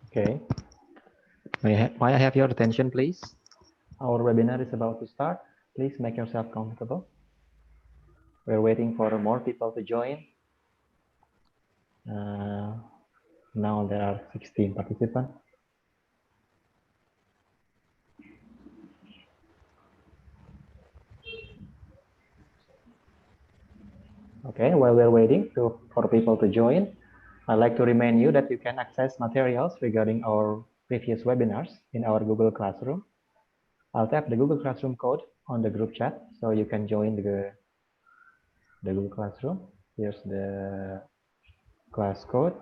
Okay, may I have your attention, please? Our webinar is about to start. Please make yourself comfortable. We're waiting for more people to join. Uh, Now there are 16 participants. Okay, while we're waiting for people to join, I'd like to remind you that you can access materials regarding our previous webinars in our Google Classroom. I'll tap the Google Classroom code on the group chat so you can join the Google Classroom. Here's the class code.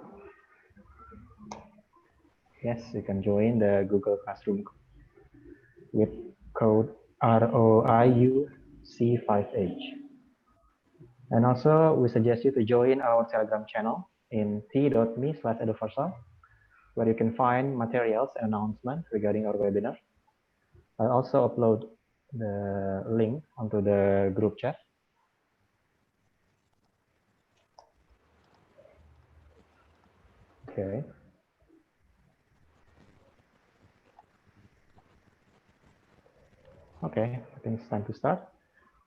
Yes, you can join the Google Classroom with code ROIUC5H. And also, we suggest you to join our Telegram channel in t.me/eduversal, where you can find materials and announcements regarding our webinar. I'll also upload the link onto the group chat. Okay. Okay, I think it's time to start.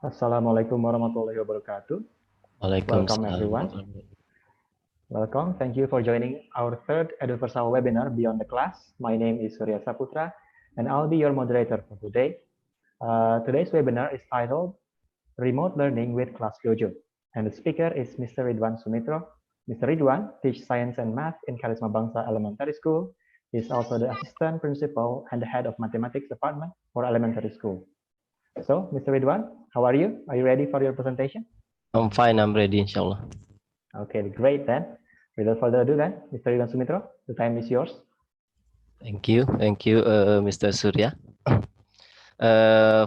Assalamualaikum warahmatullahi wabarakatuh. Welcome everyone. Welcome. Thank you for joining our third Eduversal webinar Beyond the Class. My name is Surya Saputra, and I'll be your moderator for today. Today's webinar is titled Remote Learning with Class Dojo, and the speaker is Mr. Ridwan Sumitro. Mr. Ridwan teaches science and math in Karisma Bangsa Elementary School. He is also the assistant principal and the head of mathematics department for elementary school. So, Mr. Ridwan, how are you? Are you ready for your presentation? I'm fine, I'm ready, inshallah. Okay, great then. Without further ado then, Mr. Ridwan Sumitro, the time is yours. Thank you, Mr. Surya.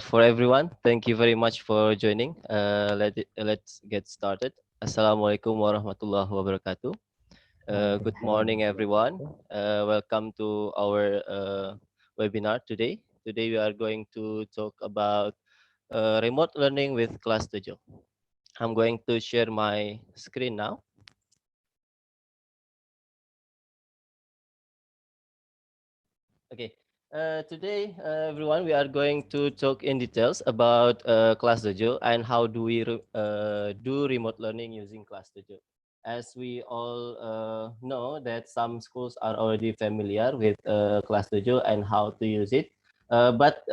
For everyone, thank you very much for joining. Let's get started. Assalamualaikum warahmatullahi wabarakatuh. Good morning, everyone. Welcome to our webinar today. Today we are going to talk about remote learning with Class Dojo. I'm going to share my screen now. Okay. Today, everyone, we are going to talk in details about Class Dojo and how do we do remote learning using Class Dojo. As we all know that some schools are already familiar with Class Dojo and how to use it. But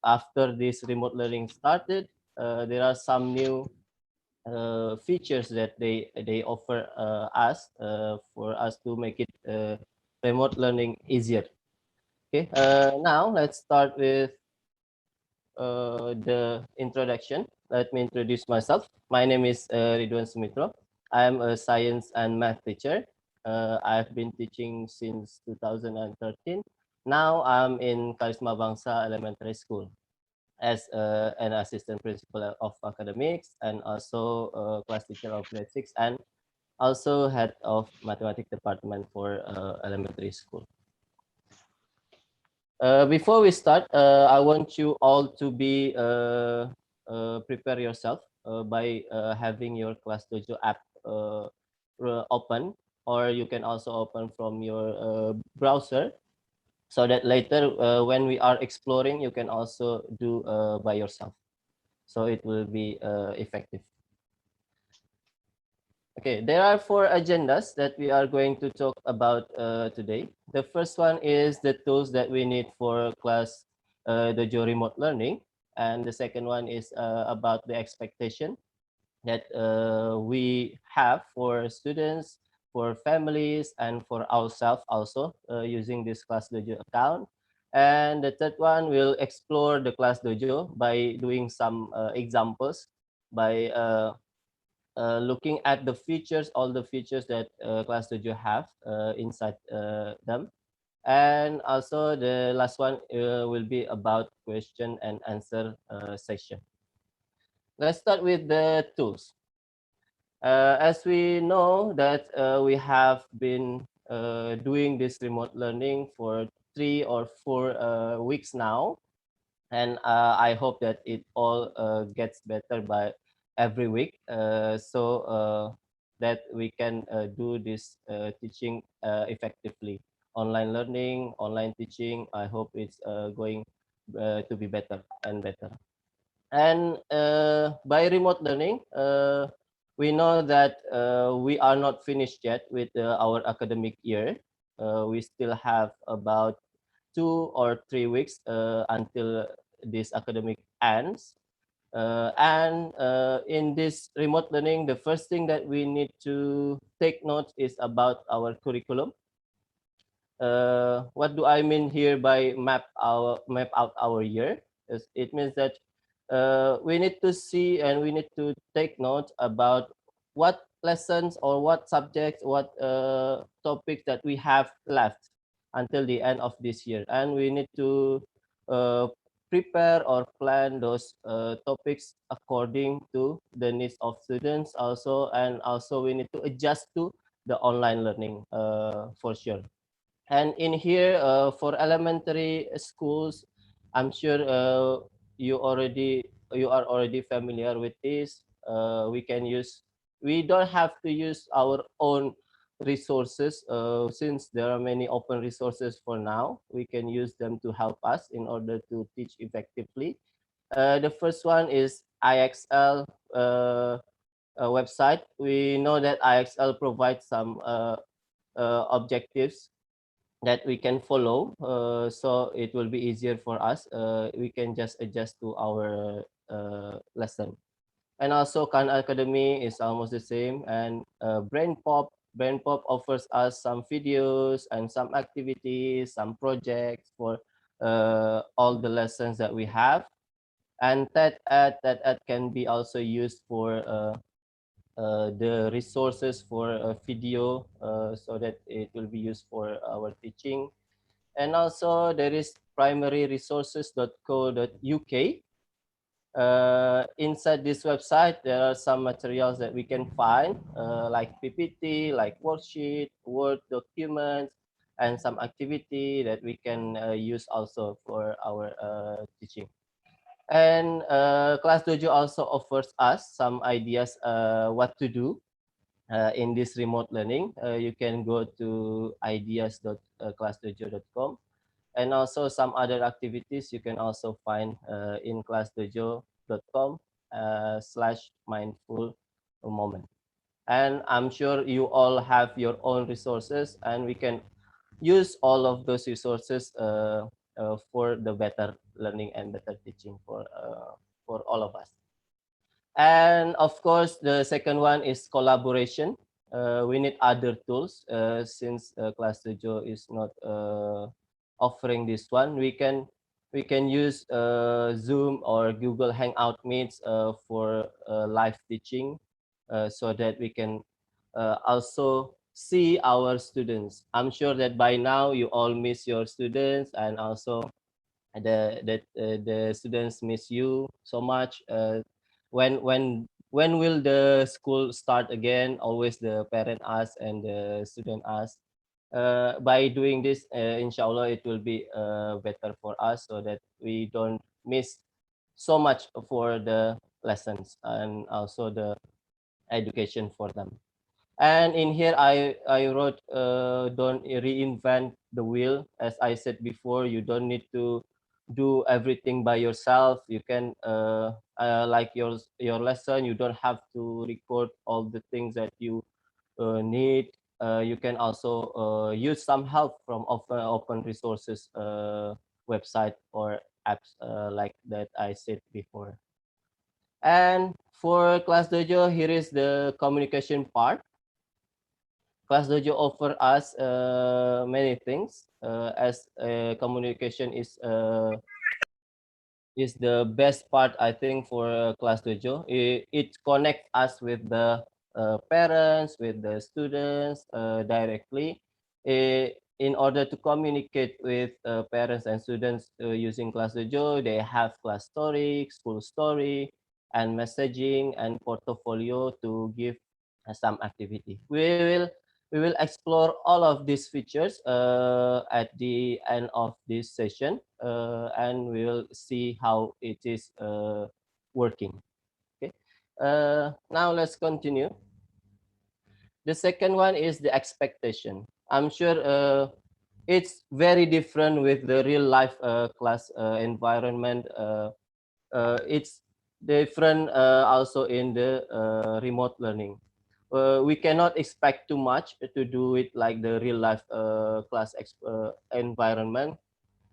after this remote learning started, there are some new features that they offer us for us to make it remote learning easier. Okay, now let's start with the introduction. Let me introduce myself. My name is Ridwan Sumitro. I am a science and math teacher. I've been teaching since 2013. Now I'm in Karisma Bangsa Elementary School as an assistant principal of academics and also class teacher of grade 6 and also head of mathematics department for elementary school. Before we start, I want you all to be prepare yourself by having your Class Dojo app open, or you can also open from your browser, so that later when we are exploring, you can also do by yourself. So it will be effective. Okay, there are 4 agendas that we are going to talk about today. The first one is the tools that we need for class Dojo remote learning. And the second one is about the expectation that we have for students, for families, and for ourselves also using this Class Dojo account. And the third one will explore the Class Dojo by doing some examples, by looking at the features, all the features that Class Dojo have inside them. And also the last one will be about question and answer session. Let's start with the tools. As we know that we have been doing this remote learning for 3 or 4 weeks now, and I hope that it all gets better by every week, so that we can do this teaching effectively. online learning, online teaching. I hope it's going to be better and better. And by remote learning, we know that we are not finished yet with our academic year. We still have about 2 or 3 weeks until this academic ends. And in this remote learning, the first thing that we need to take note is about our curriculum. What do I mean here by map out our year? It means that we need to see and we need to take note about what lessons or what subjects, what topics that we have left until the end of this year, and we need to uh, prepare or plan those topics according to the needs of students also, and also we need to adjust to the online learning for sure. And in here, for elementary schools, I'm sure you are already familiar with this. We don't have to use our own resources since there are many open resources for now. We can use them to help us in order to teach effectively. The first one is IXL website. We know that IXL provides some objectives that we can follow, so it will be easier for us. We can just adjust to our lesson. And also Khan Academy is almost the same, and Brain Pop offers us some videos and some activities, some projects for all the lessons that we have. And TED Ed can be also used for the resources for video, so that it will be used for our teaching. And also there is primaryresources.co.uk. Inside this website, there are some materials that we can find, like PPT, like worksheet, Word documents, and some activity that we can use also for our teaching. And Class Dojo also offers us some ideas what to do in this remote learning. You can go to ideas.classdojo.com, and also some other activities you can also find in classdojo.com slash mindful moment. And I'm sure you all have your own resources, and we can use all of those resources for the better learning and better teaching for all of us. And of course, the second one is collaboration. We need other tools since Class Dojo is not offering this one. We can use Zoom or Google Hangout Meets for live teaching, so that we can also see our students. I'm sure that by now you all miss your students, and also the students miss you so much. When will the school start again? Always the parent asks and the student asks. By doing this, inshallah, it will be better for us, so that we don't miss so much for the lessons and also the education for them. And in here, I wrote, don't reinvent the wheel. As I said before, you don't need to do everything by yourself. You can like your lesson, you don't have to record all the things that you need. You can also use some help from open resources website or apps like that I said before. And for Class Dojo, here is the communication part. Class Dojo offer us many things, as communication is the best part, I think, for Class Dojo. It connects us with the parents, with the students directly. In order to communicate with parents and students using Class Dojo, they have class story, school story, and messaging and portfolio to give some activity. We will explore all of these features at the end of this session, and we will see how it is working. Okay. Now let's continue. The second one is the expectation. I'm sure it's very different with the real life class environment. It's different also in the remote learning. We cannot expect too much to do it like the real life class environment.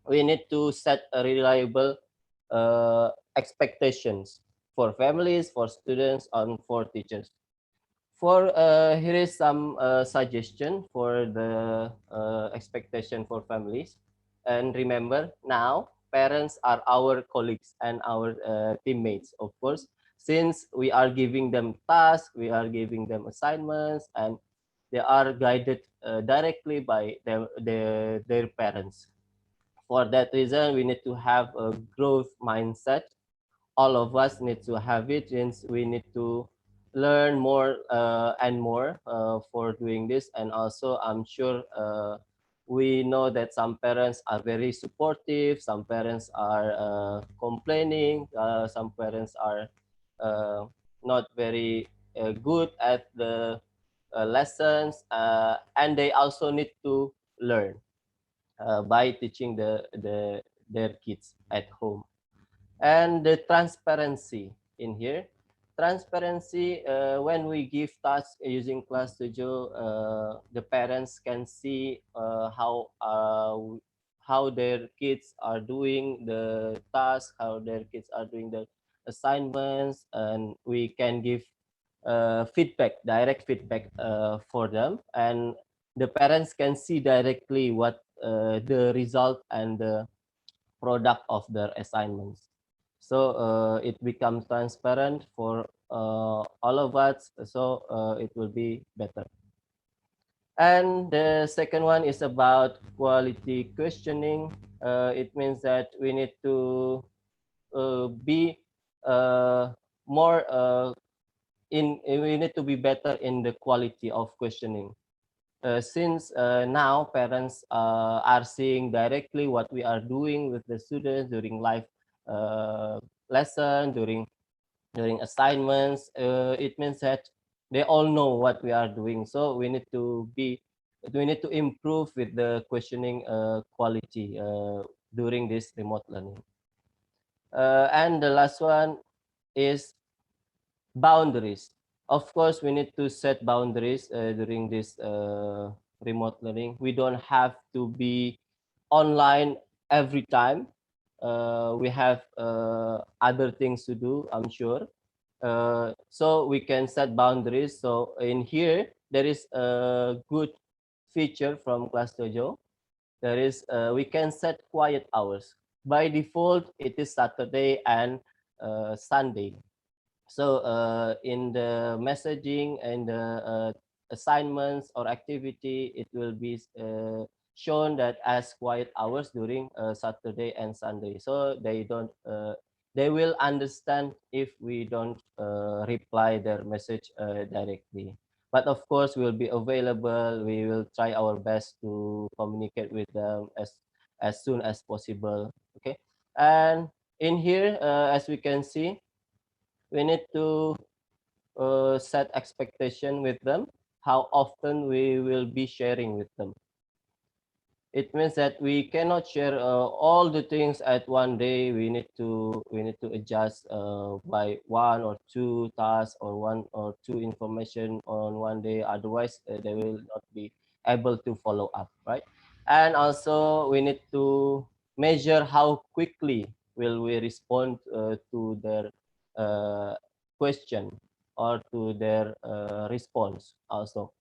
We need to set a reliable expectations for families, for students, and for teachers. For here is some suggestion for the expectation for families. And remember, now parents are our colleagues and our teammates, of course. Since we are giving them tasks, we are giving them assignments, and they are guided directly by their parents. For that reason, we need to have a growth mindset. All of us need to have it, since we need to learn more and more for doing this. And also, I'm sure we know that some parents are very supportive, some parents are complaining, some parents are uh, not very good at the lessons, and they also need to learn by teaching their kids at home. And the transparency in here, transparency, when we give tasks using class Dojo, the parents can see how their kids are doing the task, how their kids are doing the assignments, and we can give feedback, direct feedback for them, and the parents can see directly what the result and the product of their assignments. So it becomes transparent for all of us, so it will be better. And the second one is about quality questioning. It means that we need to be uh, more we need to be better in the quality of questioning. Since now parents are seeing directly what we are doing with the students during live uh, lesson, during assignments, it means that they all know what we are doing. So we need to improve with the questioning quality during this remote learning. And the last one is boundaries. Of course, we need to set boundaries during this remote learning. We don't have to be online every time. We have other things to do, I'm sure. So we can set boundaries. So in here, there is a good feature from Class Dojo. There is we can set quiet hours. By default, it is Saturday and Sunday. So in the messaging and the assignments or activity, it will be shown that as quiet hours during Saturday and Sunday. So they will understand if we don't reply their message directly. But of course, we'll be available. We will try our best to communicate with them as soon as possible. Okay, and in here, as we can see, we need to set expectation with them, how often we will be sharing with them. It means that we cannot share all the things at one day. We need to adjust by one or two tasks or one or two information on one day. Otherwise, they will not be able to follow up, right? And also, we need to measure how quickly will we respond to their uh, question or to their response also.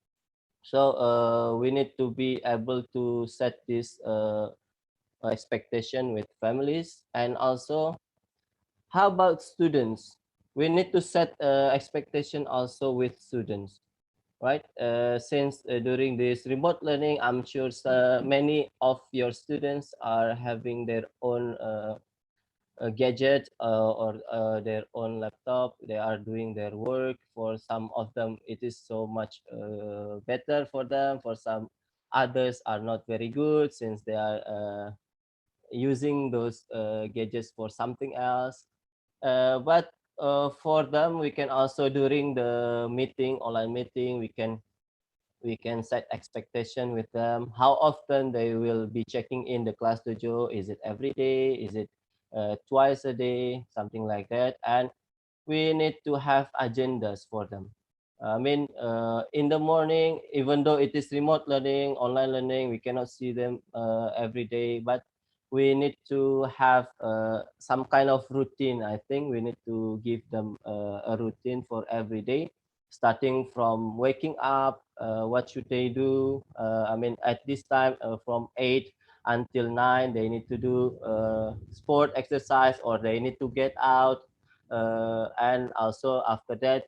So we need to be able to set this expectation with families. And also, how about students? We need to set expectation also with students, right? Since during this remote learning, I'm sure many of your students are having their own a gadget or their own laptop. They are doing their work. For some of them, it is so much better for them. For some others are not very good, since they are using those gadgets for something else. But for them, we can also, during the meeting, online meeting, we can We can set expectation with them, how often they will be checking in the class dojo. Is it every day? Is it twice a day? Something like that. And we need to have agendas for them. I mean, in the morning, even though it is remote learning, online learning, we cannot see them every day, but we need to have some kind of routine. I think we need to give them a routine for every day, starting from waking up. What should they do? I mean, at this time, from 8 until 9, they need to do sport exercise, or they need to get out, and also after that,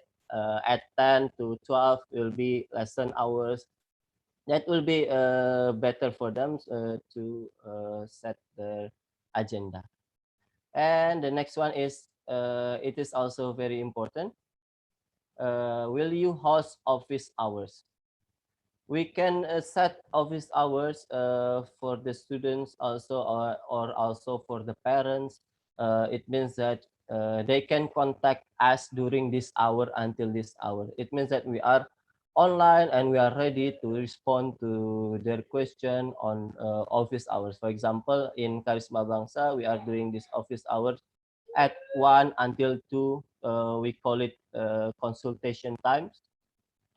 at 10 to 12 will be lesson hours. That will be better for them to set their agenda. And the next one is, it is also very important. Will you host office hours? We can set office hours for the students also, or also for the parents. It means that they can contact us during this hour until this hour. It means that we are online and we are ready to respond to their question on office hours. For example, in Karisma Bangsa, we are doing this office hours at 1 until 2. We call it consultation times.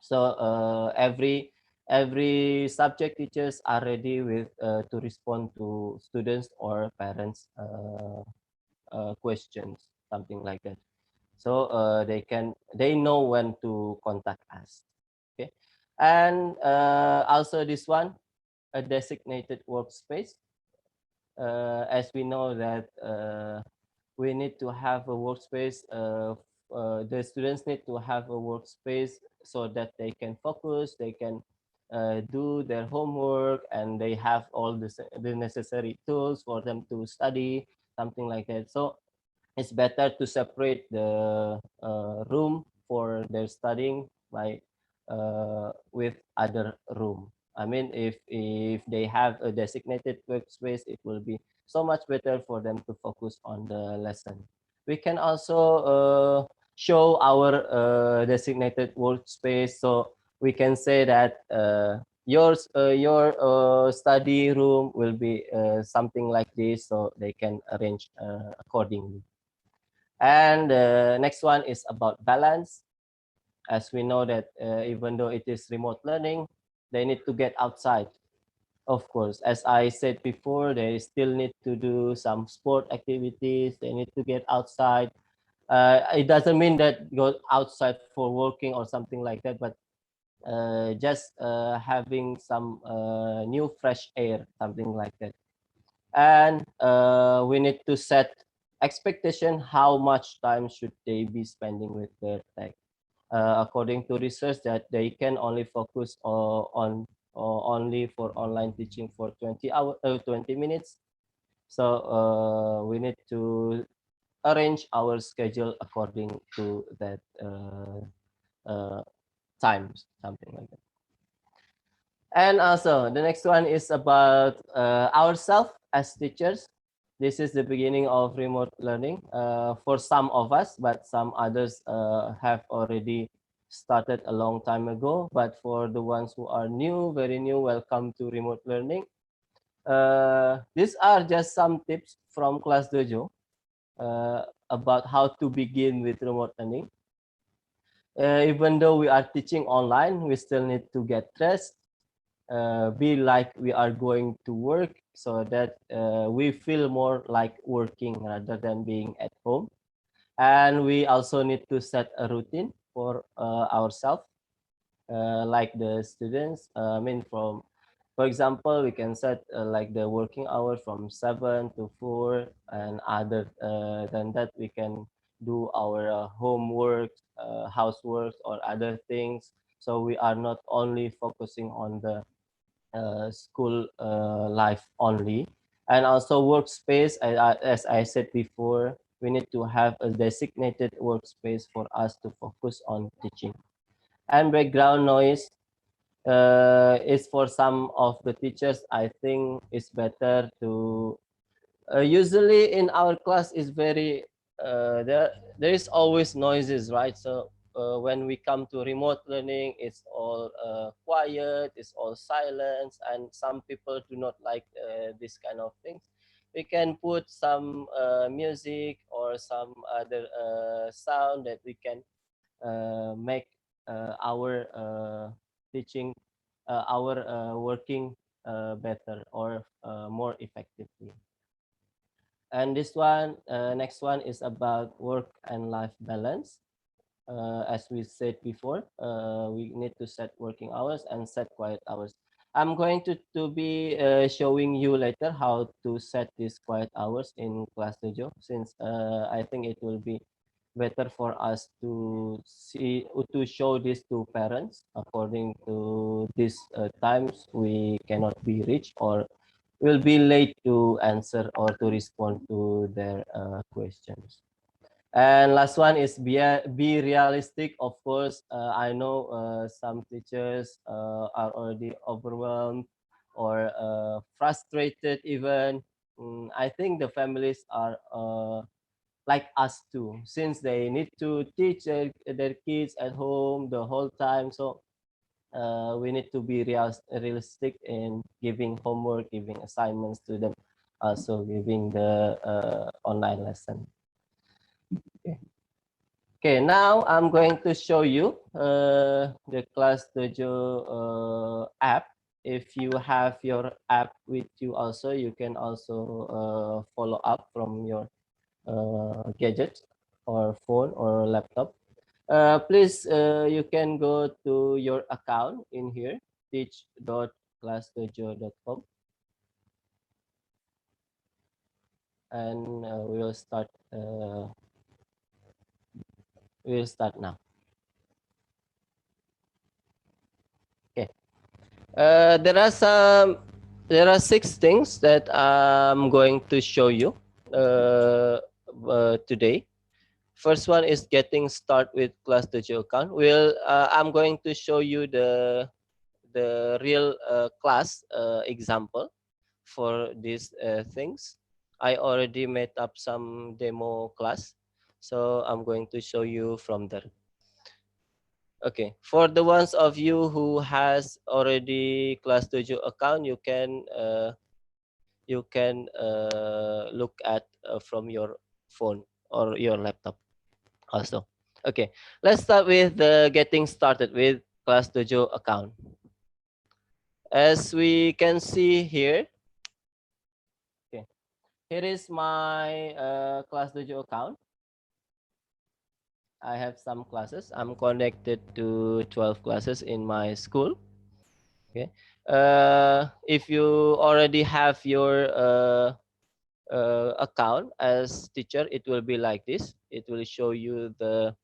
So every subject teachers are ready with to respond to students or parents questions, something like that. So they know when to contact us. Okay, and also this one, a designated workspace. As we know that we need to have a workspace. The students need to have a workspace so that they can focus, they can do their homework, and they have all the necessary tools for them to study, something like that. So it's better to separate the room for their studying by with other room. I mean, if they have a designated workspace, it will be so much better for them to focus on the lesson. We can also show our designated workspace, so we can say that your study room will be something like this, so they can arrange accordingly. And the next one is about balance. As we know that even though it is remote learning, they need to get outside. Of course, as I said before, they still need to do some sport activities. They need to get outside. It doesn't mean that go outside for working or something like that, but just having some new fresh air, something like that. And we need to set expectation how much time should they be spending with their tech. According to research, that they can only focus on only for online teaching for 20 minutes. So we need to arrange our schedule according to that uh, times, something like that. And also the next one is about ourselves as teachers. This is the beginning of remote learning for some of us, but some others have already started a long time ago. But for the ones who are new, very new, welcome to remote learning. These are just some tips from Class Dojo about how to begin with remote learning. Even though we are teaching online, we still need to get dressed, be like we are going to work, so that we feel more like working rather than being at home. And we also need to set a routine for ourselves, like the students. I mean, for example, we can set like the working hours from 7 to 4, and other than that, we can do our homework, housework, or other things. So we are not only focusing on the school life only. And also workspace, as I said before, we need to have a designated workspace for us to focus on teaching. And background noise is for some of the teachers, I think it's better to usually in our class is very there is always noises, right? So when we come to remote learning, it's all quiet, it's all silence, and some people do not like this kind of things. We can put some music or some other sound that we can make our teaching, our working better or more effectively. And this one, next one is about work and life balance. As we said before, we need to set working hours and set quiet hours. I'm going to be showing you later how to set these quiet hours in Class Dojo, since I think it will be better for us to see, to show this to parents. According to these times, we cannot be reached or will be late to answer or to respond to their questions. And last one is be realistic. Of course, I know some teachers are already overwhelmed or frustrated even. I think the families are like us too, since they need to teach their kids at home the whole time. So we need to be realistic in giving homework, giving assignments to them, also giving the online lesson. Okay. Okay, now I'm going to show you the Class Dojo app. If you have your app with you also, you can also follow up from your gadget or phone or laptop. Please, you can go to your account in here, teach.classdojo.com, and we'll start now. Okay. There are 6 things that I'm going to show you today. First one is getting start with Class Dojo account. I'm going to show you the real class example for these things. I already made up some demo class, so I'm going to show you from there. Okay, for the ones of you who has already Class Dojo account, you can look at from your phone or your laptop also. Okay, let's start with the getting started with Class Dojo account. As we can see here, okay, here is my Class Dojo account. I have some classes. I'm connected to 12 classes in my school. Okay. If you already have your account as teacher, it will be like this. It will show you the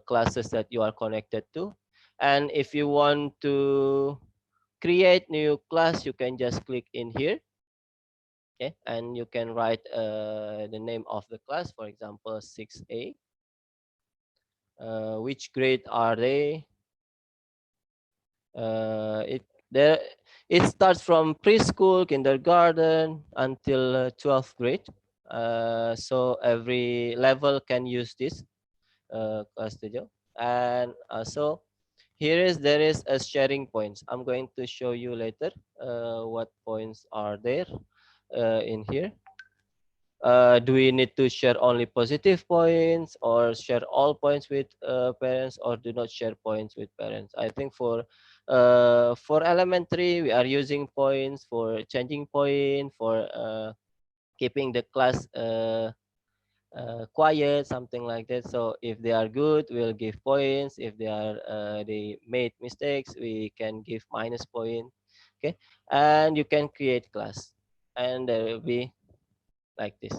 classes that you are connected to. And if you want to create new class, you can just click in here. Okay, and you can write the name of the class, for example, 6A. Which grade are they? It there it starts from preschool, kindergarten until 12th grade. So every level can use this Class Dojo. And also there is a sharing points. I'm going to show you later what points are there in here. Do we need to share only positive points or share all points with parents, or do not share points with parents? I think for elementary, we are using points for changing point, for keeping the class quiet, something like that. So if they are good, we'll give points. If they made mistakes, we can give minus point. Okay, and you can create class, and there will be like this.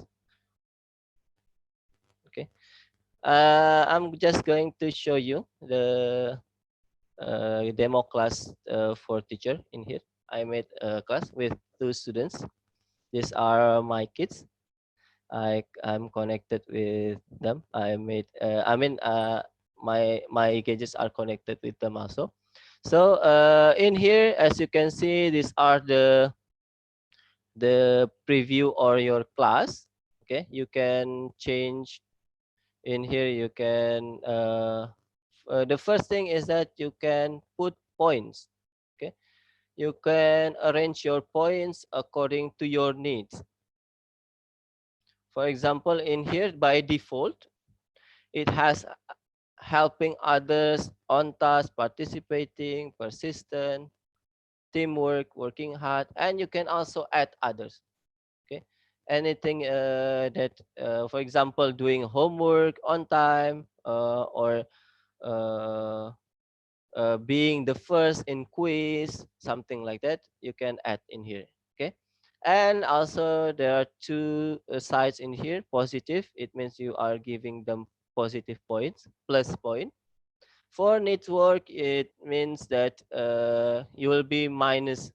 Okay, I'm just going to show you the demo class for teacher in here. I made a class with 2 students. These are my kids. I'm connected with them. My gadgets are connected with them also. So in here, as you can see, these are the preview or your class. Okay, you can change in here. You can the first thing is that you can put points. Okay, you can arrange your points according to your needs. For example, in here by default, it has helping others, on task, participating, persistent, teamwork, working hard, and you can also add others. Okay, anything that, for example, doing homework on time, or uh, being the first in quiz, something like that, you can add in here. Okay, and also there are two sides in here. Positive, it means you are giving them positive points, plus point. For network, it means that you will be minus,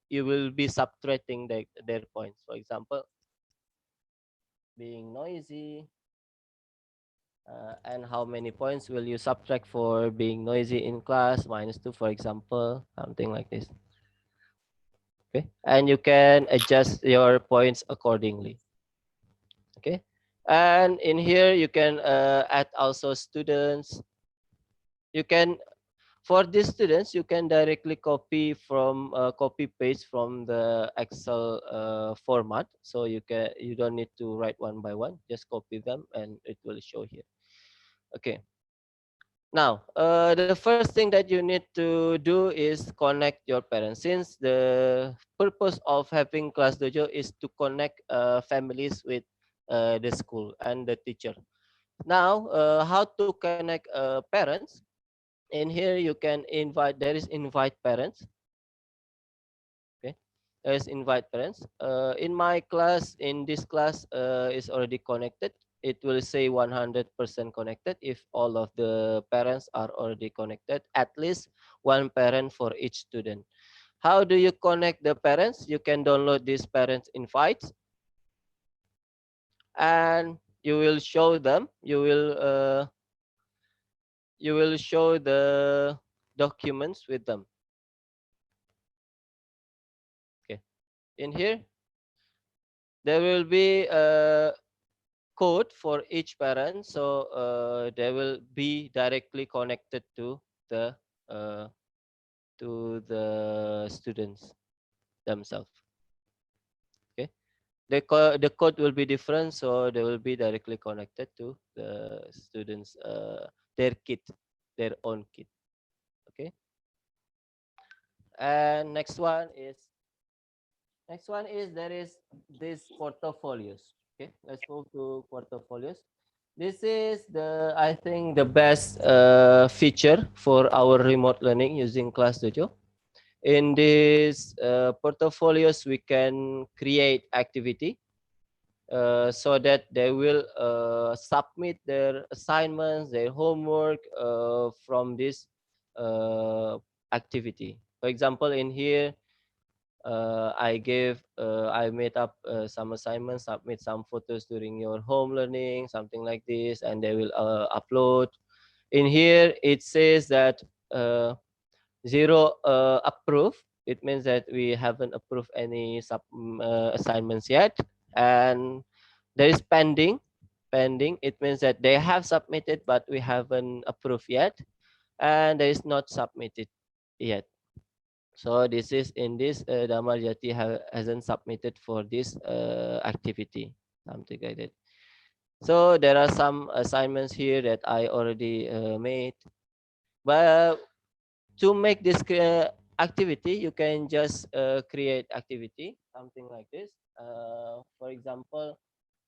you will be subtracting their points. For example, being noisy, and how many points will you subtract for being noisy in class? -2, for example, something like this. Okay, and you can adjust your points accordingly. Okay, and in here you can add also students. You can, for these students, you can directly copy from copy paste from the Excel format. So you don't need to write one by one. Just copy them and it will show here. Okay. Now, the first thing that you need to do is connect your parents. Since the purpose of having Class Dojo is to connect families with the school and the teacher. Now, how to connect parents? In here, you can invite. There is invite parents. Okay, there is invite parents. In my class, in this class, is already connected. It will say 100% connected if all of the parents are already connected, at least one parent for each student. How do you connect the parents? You can download these parents invites and you will show them. You will show the documents with them. Okay. In here, there will be a code for each parent, so they will be directly connected uh, to the students themselves. Okay, the code will be different, so they will be directly connected to the students, their kit, their own kit. Okay, and next one is there is this portfolios. Okay, let's move to portfolios. This is the, I think, the best feature for our remote learning using Class Dojo. In these portfolios, we can create activity so that they will submit their assignments, their homework from this uh, activity. For example, in here, I made up some assignments, submit some photos during your home learning, something like this, and they will upload. In here, it says that zero approve. It means that we haven't approved any assignments yet, and there is pending. Pending. It means that they have submitted, but we haven't approved yet, and there is not submitted yet. So this is in this Damar Jati hasn't submitted for this activity, something like that. So there are some assignments here that I already made. But to make this activity, you can just create activity, something like this. For example,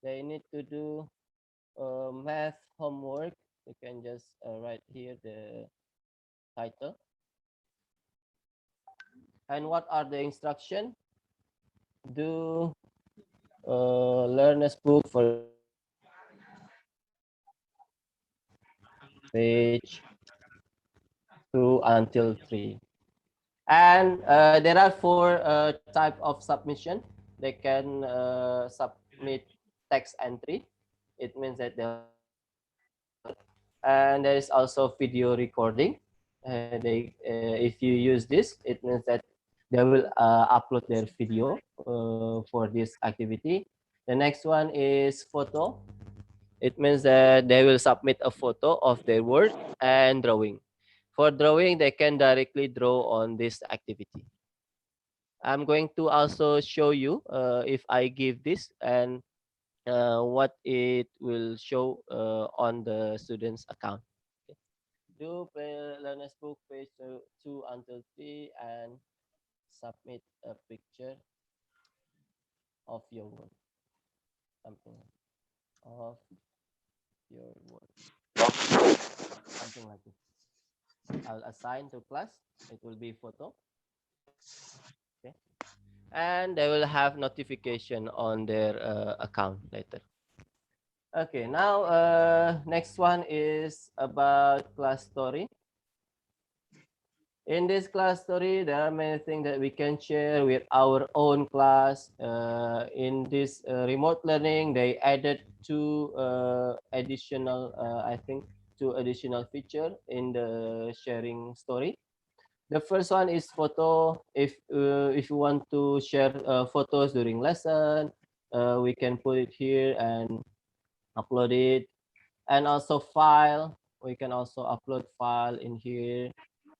they need to do math homework. You can just write here the title. And what are the instruction? Do learner's book, for example, page 2 until 3. And there are four type of submission. They can submit text entry. It means that they will upload. And there is also video recording. If you use this, it means that they will upload their video for this activity. The next one is photo. It means that they will submit a photo of their work and drawing. For drawing, they can directly draw on this activity. I'm going to also show you if I give this and what it will show on the student's account. Okay. Do play learner's book page 2 until 3 and submit a picture of your work. Something of your work. Something like this. I'll assign to class. It will be photo. Okay. And they will have notification on their account later. Okay, now next one is about class story. In this class story, there are many things that we can share with our own class. In this remote learning, they added two additional, I think, two additional feature in the sharing story. The first one is photo. If you want to share photos during lesson, we can put it here and upload it. And also file. We can also upload file in here,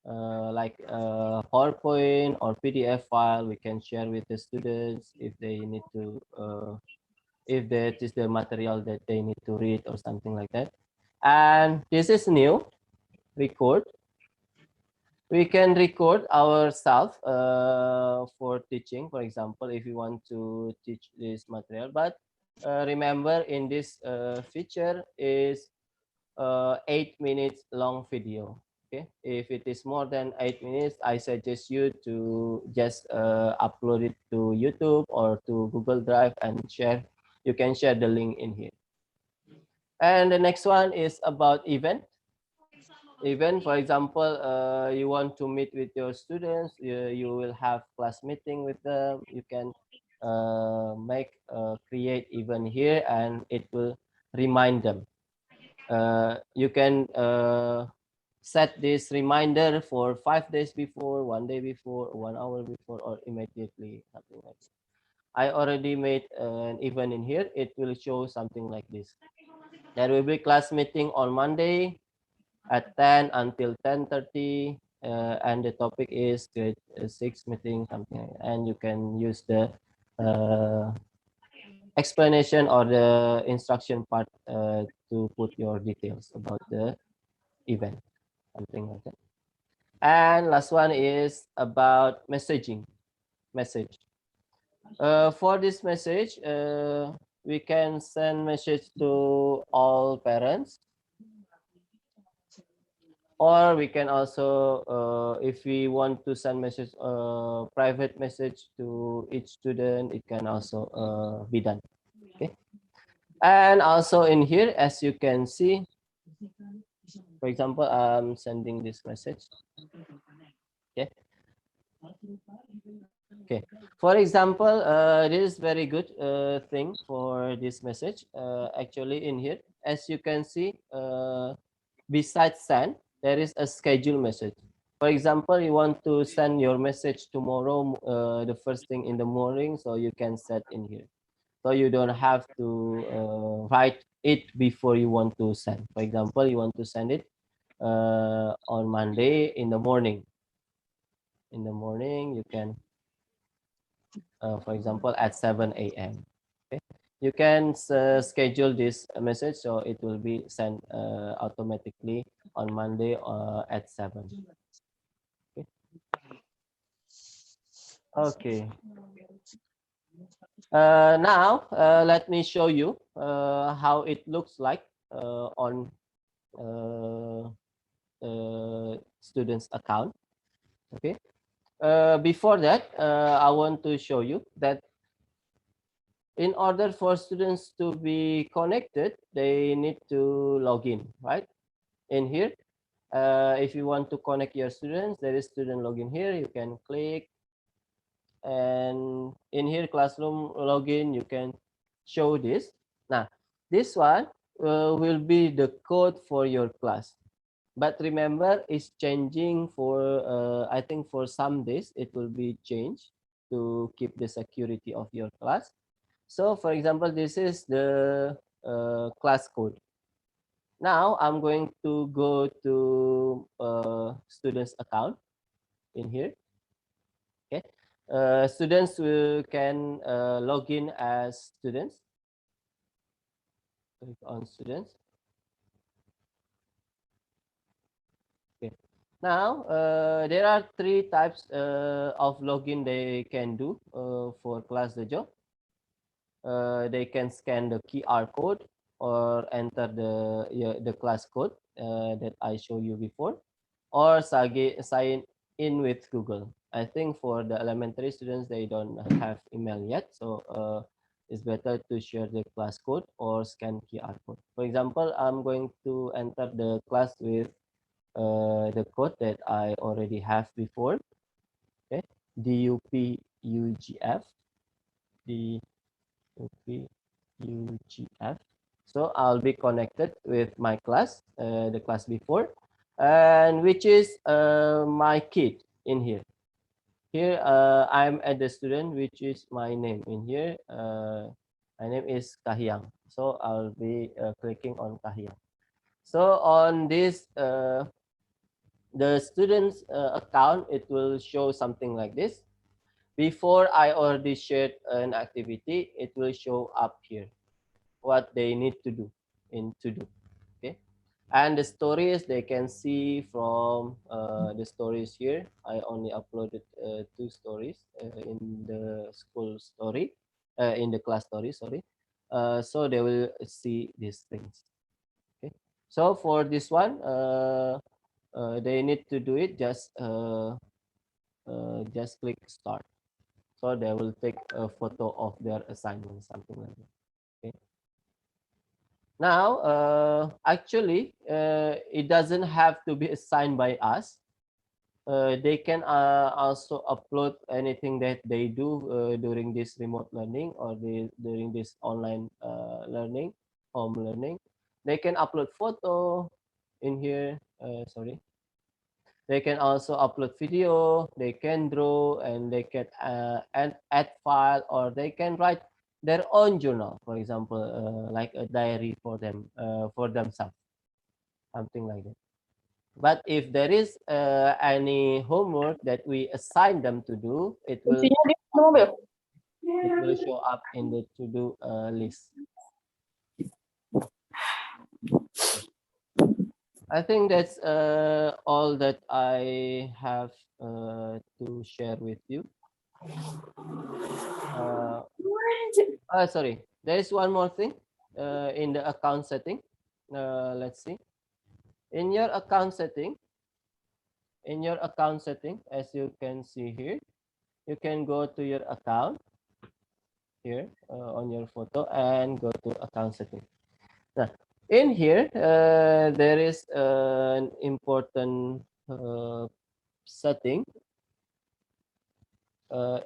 like PowerPoint or PDF file. We can share with the students if they need to, if that is the material that they need to read or something like that. And this is new, record. We can record ourselves for teaching, for example, if you want to teach this material. But remember, in this feature is 8 minutes long video. Okay, if it is more than 8 minutes, I suggest you to just upload it to YouTube or to Google Drive and share. You can share the link in here. And the next one is about event. Event, for example, you want to meet with your students, you will have class meeting with them. You can make create event here, and it will remind them. You can set this reminder for 5 days before, 1 day before, 1 hour before, or immediately, something like that. I already made an event in here. It will show something like this. There will be class meeting on Monday at 10 until 10:30, and the topic is grade 6 meeting, something like that. And you can use the uh, explanation or the instruction part to put your details about the event, something like that. And last one is about messaging. Message. For this message, we can send message to all parents, or we can also, if we want to send message, private message to each student, it can also be done. Okay. And also in here, as you can see, for example, I'm sending this message. Okay. Okay. For example, this is very good thing for this message. Actually, in here, as you can see, besides send, there is a schedule message. For example, you want to send your message tomorrow, the first thing in the morning, so you can set in here. So you don't have to write it before you want to send. For example, you want to send it on Monday in the morning. In the morning, you can, for example, at 7 a.m. Okay, you can schedule this message, so it will be sent automatically on Monday at 7. Okay. Okay. Now let me show you how it looks like on students' account. Okay. Before that, I want to show you that in order for students to be connected, they need to log in, right? In here, if you want to connect your students, there is student login here. You can click, and in here, classroom login, you can show this. Now, this one will be the code for your class. But remember, it's changing for, I think for some days, it will be changed to keep the security of your class. So for example, this is the class code. Now I'm going to go to students account in here. Okay, students can log in as students. Click on students. Okay. Now there are three types of login they can do for class Dojo. They can scan the QR code or enter the class code that I showed you before, or sign in with Google. I think for the elementary students, they don't have email yet, so it's better to share the class code or scan QR code. For example, I'm going to enter the class with the code that I already have before. Okay, DUPUGF, DUPUGF. So I'll be connected with my class, the class before, and which is my kid in here. Here I'm at the student, which is my name in here. My name is Kahyang. So I'll be clicking on Kahyang. So on this the student's account, it will show something like this. Before I already shared an activity, it will show up here what they need to do in to do. Okay, and the stories they can see from the stories here. I only uploaded two stories in the school story, in the class story, sorry. So they will see these things. Okay, so for this one they need to do it, just click start. So they will take a photo of their assignment, something like that. Okay. Now, actually, it doesn't have to be assigned by us. They can also upload anything that they do during this remote learning or during this online learning, home learning. They can upload photo in here. Sorry. They can also upload video, they can draw, and they can add file, or they can write their own journal, for example, like a diary for themselves, something like that. But if there is any homework that we assign them to do, it will show up in the to-do list. I think that's all that I have to share with you. Sorry, there is one more thing in the account setting. Let's see. In your account setting, as you can see here, you can go to your account here on your photo and go to account setting. Now, in here, there is an important setting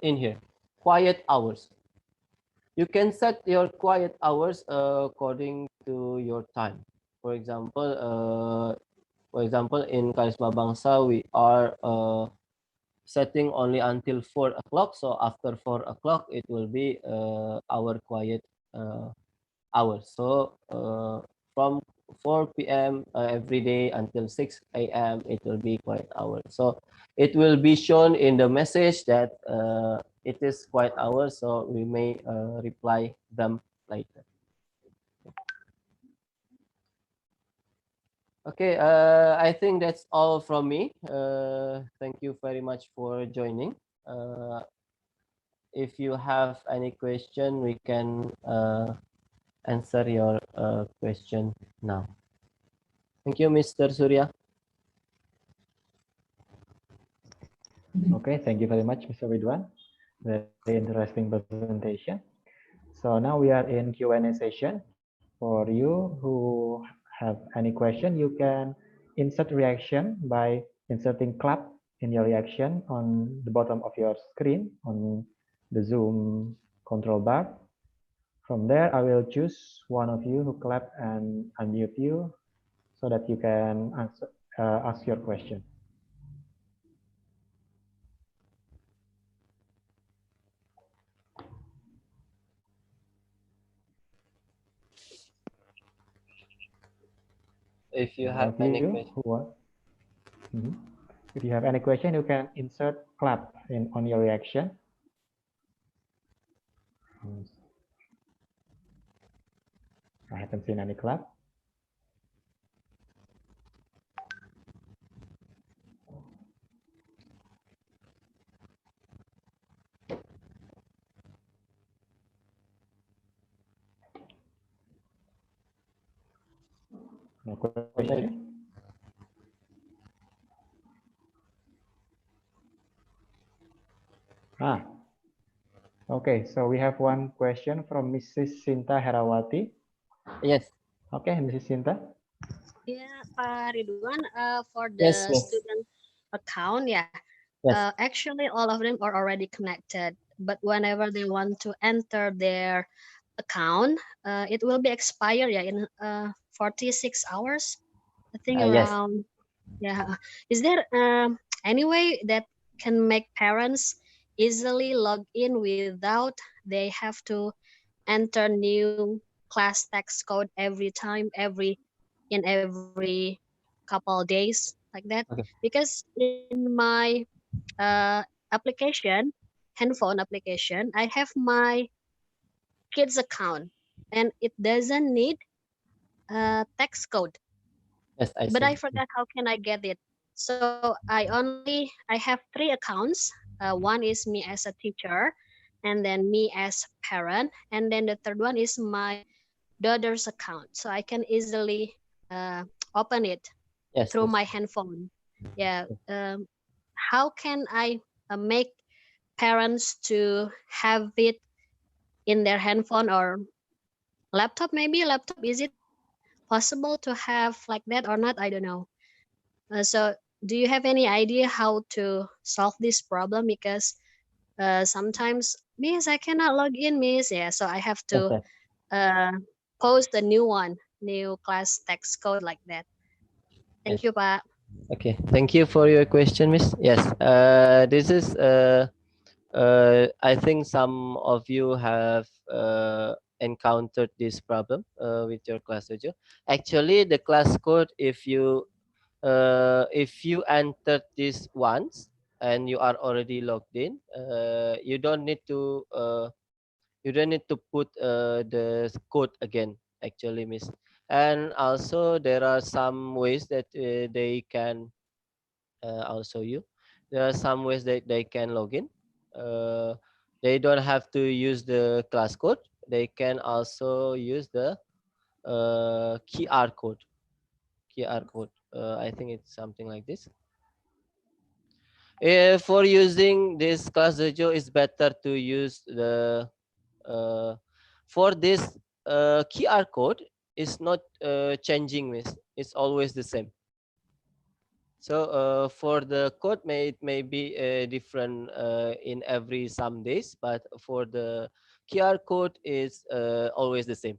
in here, quiet hours. You can set your quiet hours according to your time. For example, in Karisma Bangsa, we are setting only until 4 o'clock. So after 4 o'clock, it will be our quiet hours. So from 4 p.m. Every day until 6 a.m., it will be quiet hours. So it will be shown in the message that it is quiet hours. So we may reply them later. Okay, I think that's all from me. Thank you very much for joining. If you have any question, we can answer your question now. Thank you, Mr. Surya. Okay, thank you very much, Mr. Ridwan. Very interesting presentation. So now we are in Q&A session. For you who have any question, you can insert reaction by inserting clap in your reaction on the bottom of your screen on the Zoom control bar. From there, I will choose one of you who clap and unmute you so that you can answer, ask your question. if you have any question. Mhm. If you have any question, you can insert clap on your reaction. I haven't seen any clap. No question? Ah, okay. So we have one question from Mrs. Sinta Herawati. Yes. Okay, Mrs. Sinta. Yeah, Pak Ridwan, for Yes, the yes. student account, yeah, Yes. actually all of them are already connected. But whenever they want to enter their account, it will be expired, yeah, in 46 hours. I think Yes. around, yeah. Is there any way that can make parents easily log in without they have to enter new class text code every time, every couple days like that? Okay. Because in my application, handphone application, I have my kids account and it doesn't need text code, Yes, I but see. I forgot how can I get it. So I have three accounts. One is me as a teacher, and then me as parent, and then the third one is my daughter's account. So I can easily uh, open it Yes, through yes. my handphone. Yeah. How can I make parents to have it in their handphone or laptop? Maybe laptop. Is it possible to have like that or not? I don't know. So do you have any idea how to solve this problem? Because sometimes, Miss, I cannot log in, Miss. Yeah, so I have Yes, to yes. uh, post a new one, new class text code like that. Yes. Thank you, Pak. Okay. Thank you for your question, Miss. Yes. This is I think some of you have encountered this problem with your class Dojo. Actually, the class code, if you entered this once and you are already logged in, you don't need to put the code again. Actually, Miss. And also there are some ways that they can I'll show you. There are some ways that they can log in. Uh, they don't have to use the class code. They can also use the QR code. QR code. I think it's something like this. For using this class Dojo, it's better to use the for this QR code. It's not changing, Miss. It's always the same. So for the code, it may be different in every some days, but for the QR code is always the same.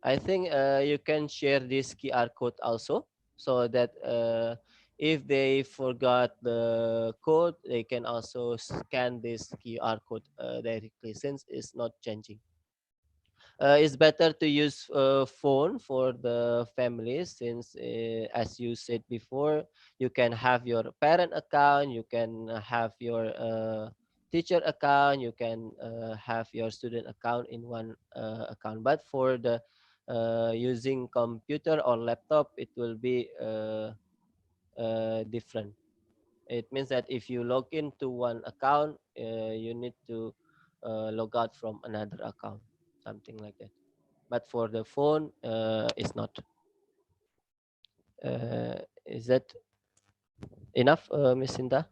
I think you can share this QR code also, so that if they forgot the code, they can also scan this QR code directly, since it's not changing. It's better to use phone for the families, since as you said before, you can have your parent account, you can have your teacher account, you can have your student account in one account. But for the using computer or laptop, it will be different. It means that if you log into one account, you need to log out from another account, something like that. But for the phone, it's not. Is that enough, Miss Sinta?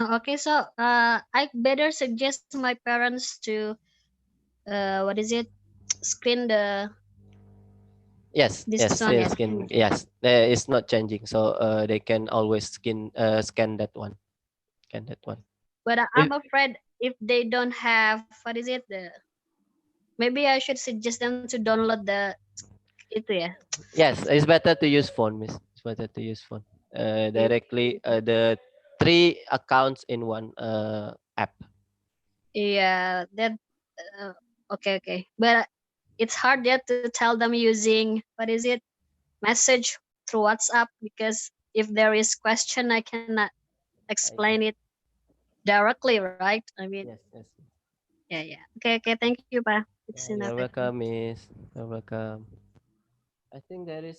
Okay, so I better suggest my parents to what is it? Screen the Yes, this yes, one, still yes. skin. Yes, it's not changing, so they can always scan that one. Scan that one. But If, I'm afraid if they don't have what is it? Maybe I should suggest them to download the itu ya. yes, it's better to use phone, Miss. It's better to use phone. Directly the three accounts in one app. Yeah, that uh, okay, okay. But it's hard yet to tell them using what is it, message through WhatsApp, because if there is question I cannot I explain it directly, right? I mean, Yes, yes. yeah. Okay, thank you, Pa. It's enough, I You're think. welcome, Miss. You're welcome. I think there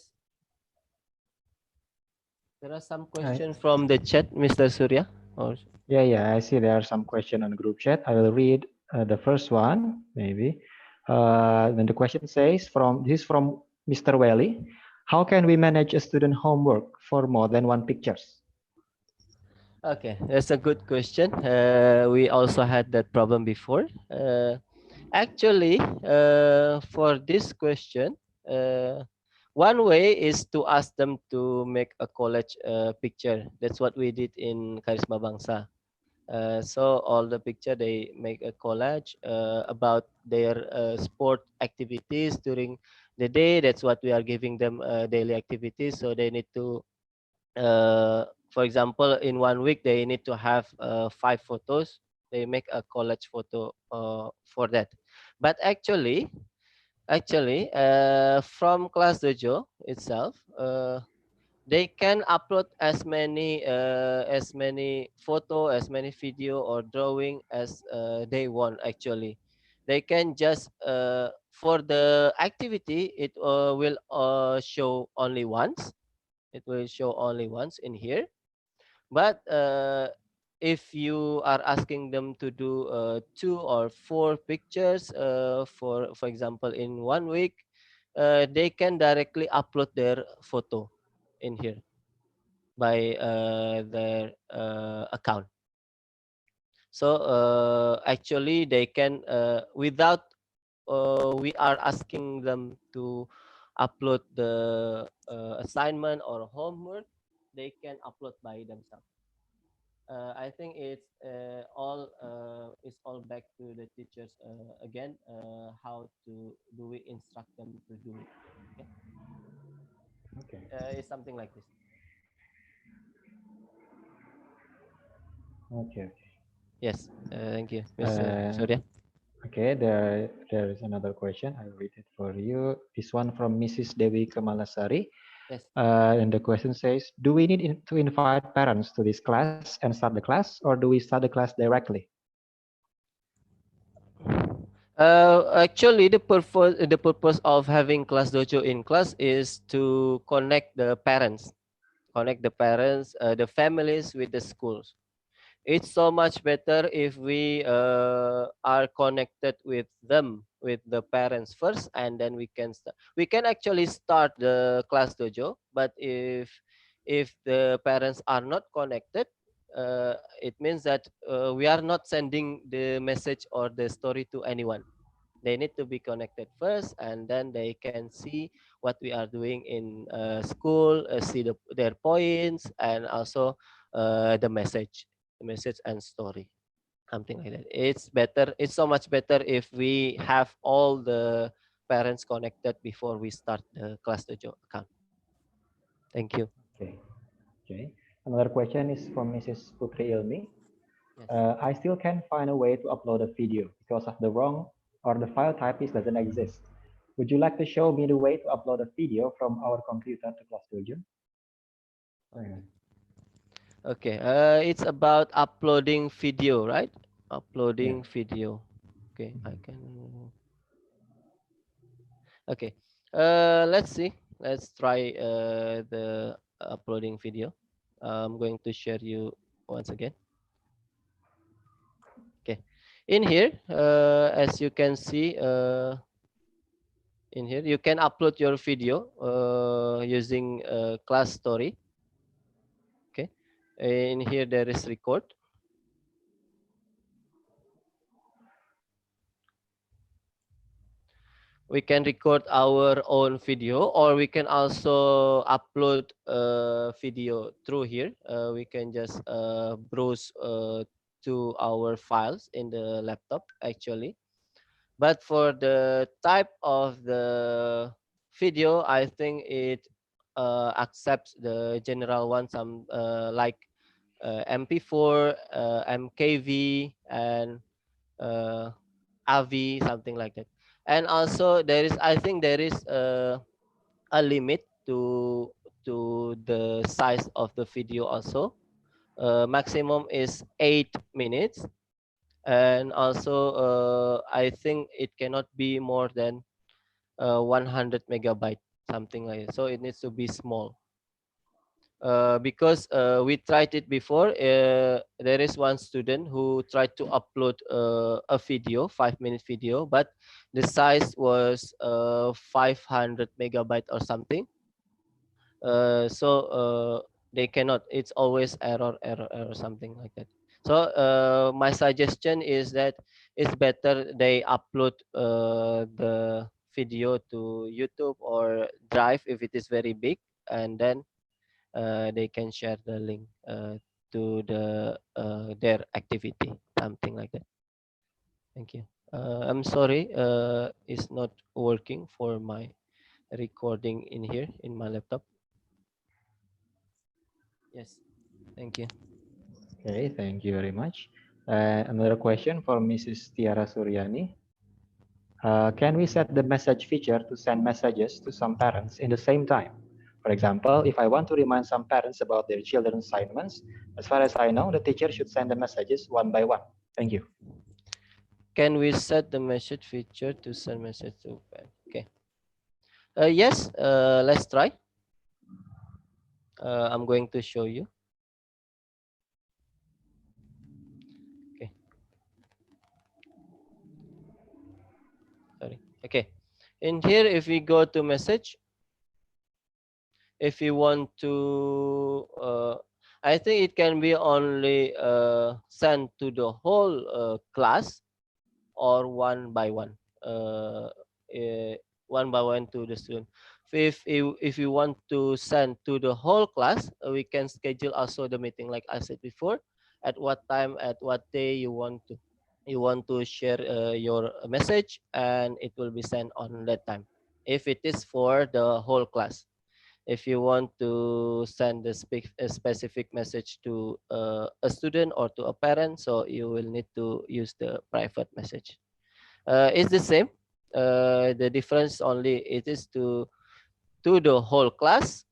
are some I, questions from the chat, Mr. Surya. Or yeah, I see there are some question on group chat. I will read the first one, maybe. Then the question says, this is from Mr. Welly. How can we manage a student homework for more than one pictures? okay, that's a good question. We also had that problem before. Actually, for this question, one way is to ask them to make a collage picture. That's what we did in Karisma Bangsa. So all the picture they make a collage about their sport activities during the day. That's what we are giving them daily activities. So they need to, for example, in 1 week they need to have 5 photos. They make a collage photo for that. But actually, from Class Dojo itself, they can upload as many photo, as many video or drawing as they want. Actually, they can just for the activity it will show only once. It will show only once in here. But if you are asking them to do 2 or 4 pictures for example in 1 week, they can directly upload their photo in here by their account. So actually they can without we are asking them to upload the assignment or homework, they can upload by themselves. I think it's all back to the teachers again, how to do we instruct them to do it. Okay, Okay. it's something like this. Okay. Yes, thank you, Mr. Uh, Surya. okay, there is another question. I'll read it for you. This one from Mrs. Dewi Kemalasari. Yes. And the question says, do we need to invite parents to this class and start the class, or do we start the class directly? Actually, the purpose of having class dojo in class is to connect the parents, the families with the schools. It's so much better if we are connected with them, with the parents first, and then we can actually start the class dojo. But if the parents are not connected, it means that we are not sending the message or the story to anyone. They need to be connected first, and then they can see what we are doing in school, see their points, and also the message and story, something like that. It's better, it's so much better if we have all the parents connected before we start the class dojo account. Thank you. Okay. Okay. Another question is from Mrs. Putri Ilmi. Yes. I still can't find a way to upload a video because of the wrong or the file type is doesn't exist. Would you like to show me the way to upload a video from our computer to ClassDojo? Okay. Okay, it's about uploading video, right? Yeah. Uploading video. Okay, I can. Okay, let's see. Let's try the uploading video. I'm going to share you once again. Okay, in here, as you can see, in here you can upload your video using class story. Okay, in here there is record. We can record our own video, or we can also upload video through here. We can just browse to our files in the laptop actually. But for the type of the video, I think it accepts the general one, some like MP4, MKV, and uh, AV, something like that. And also I think there is a limit to the size of the video also. Maximum is 8 minutes, and also I think it cannot be more than 100 megabyte, something like that. So it needs to be small. Because we tried it before. There is one student who tried to upload a video, 5-minute video, but the size was 500 megabyte or something. So they cannot. It's always error, something like that. So my suggestion is that it's better they upload the video to YouTube or Drive if it is very big, and then they can share the link to their activity, something like that. Thank you. I'm sorry, it's not working for my recording in here in my laptop. Yes, thank you. Okay, thank you very much. Another question for Mrs. Tiara Suryani. Can we set the message feature to send messages to some parents in the same time? For example, if I want to remind some parents about their children's assignments, as far as I know, the teacher should send the messages one by one. Thank you. Can we set the message feature to send message to parents? Okay. Yes, let's try. I'm going to show you. Okay. Sorry. Okay. In here, if we go to message, if you want to, I think it can be only sent to the whole class, or one by one, one by one to the student. If you want to send to the whole class, we can schedule also the meeting like I said before, at what time, at what day you want to share your message, and it will be sent on that time if it is for the whole class. If you want to send a specific message to a student or to a parent, so you will need to use the private message. It's the same. The difference only it is to the whole class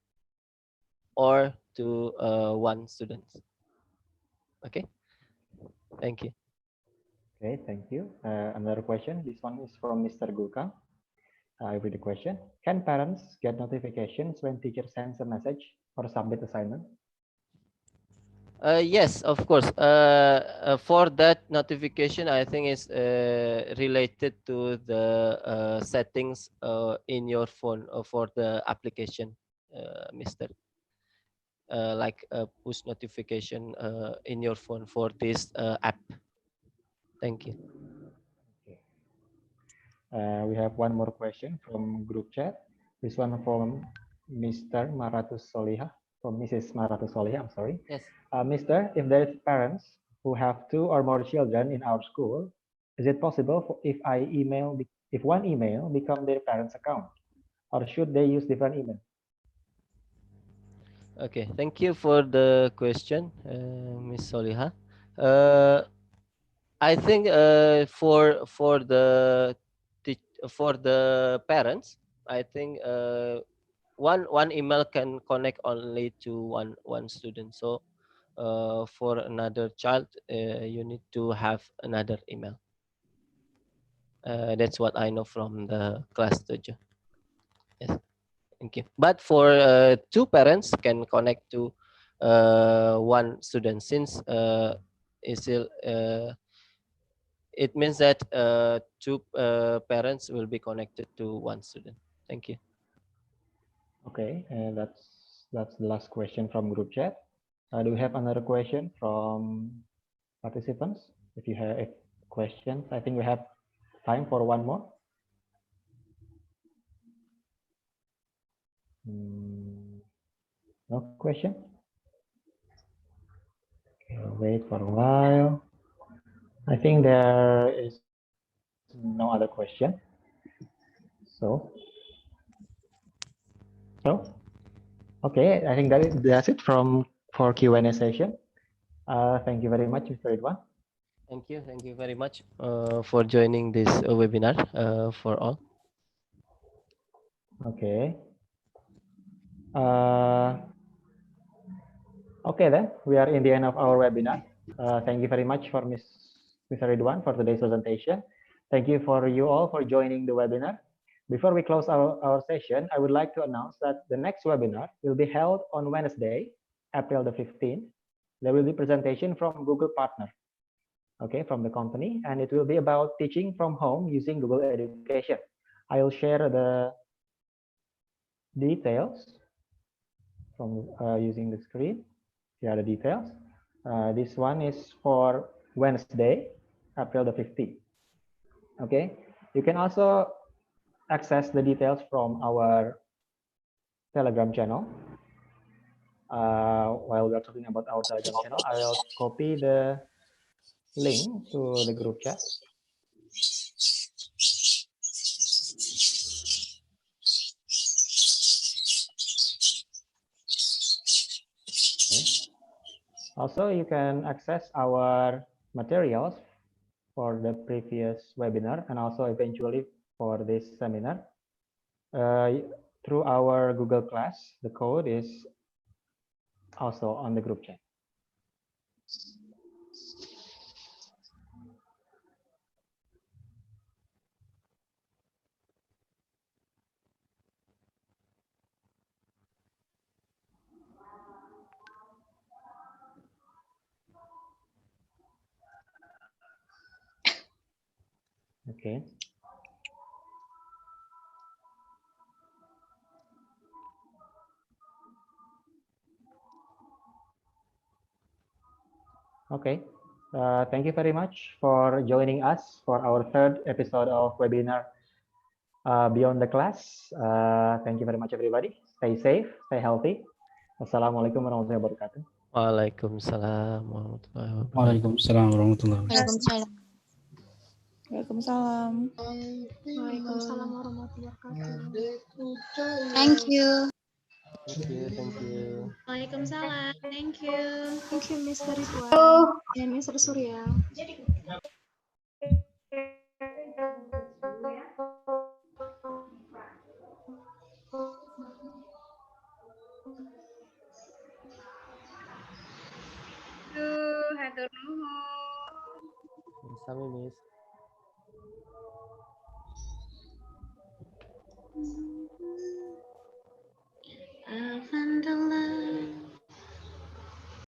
or to one student. Okay, thank you. Okay, thank you. Another question. This one is from Mr. Gulkan. I read the question. Can parents get notifications when teacher sends a message or submit assignment? Yes, of course. For that notification, I think is related to the settings in your phone for the application, Mister. Like a push notification in your phone for this app. Thank you. Okay. We have one more question from group chat. This one from Mr. Maratus Soliha, from Mrs. Maratus Soliha, I'm sorry. Yes. Mister, if there is parents who have 2 or more children in our school, is it possible if one email become their parents' account, or should they use different email? Okay, thank you for the question, Miss Soliha. Uh, I think for the parents, I think one email can connect only to one student. So for another child, you need to have another email. That's what I know from the class Dojo. Yes, thank you. But for 2 parents can connect to one student, since it's still it means that 2 parents will be connected to one student. Thank you. Okay, and that's the last question from group chat. Do we have another question from participants? If you have questions, I think we have time for one more. No question? Okay, wait for a while. I think there is no other question. So, okay, I think that's it for Q&A session. Thank you very much, Mr. Ridwan. Thank you very much for joining this webinar for all. Okay. Okay then, we are in the end of our webinar. Thank you very much for Mr. Ridwan for today's presentation. Thank you for you all for joining the webinar. Before we close our session, I would like to announce that the next webinar will be held on Wednesday, April the 15th. There will be presentation from Google Partner, okay, from the company, and it will be about teaching from home using Google Education. I'll share the details from using the screen. Here are the details. This one is for Wednesday, April the 15th. Okay, you can also access the details from our Telegram channel. While we are talking about our Telegram channel, I will copy the link to the group chat. Okay. Also, you can access our materials for the previous webinar and also eventually for this seminar through our Google Class. The code is also on the group chat. Okay. Okay. Thank you very much for joining us for our third episode of webinar Beyond the Class. Thank you very much, everybody. Stay safe, stay healthy. Wassalamualaikum warahmatullahi wabarakatuh. Waalaikumsalam warahmatullahi wabarakatuh. Waalaikumsalam warahmatullahi wabarakatuh. Waalaikumsalam. Waalaikumsalam warahmatullahi wabarakatuh. Thank you. Thank you. Waalaikumsalam. Thank you. Thank you, Mr. Ridwan and Mr. Surya. Hatur nuhun. Sami, Miss. Alfa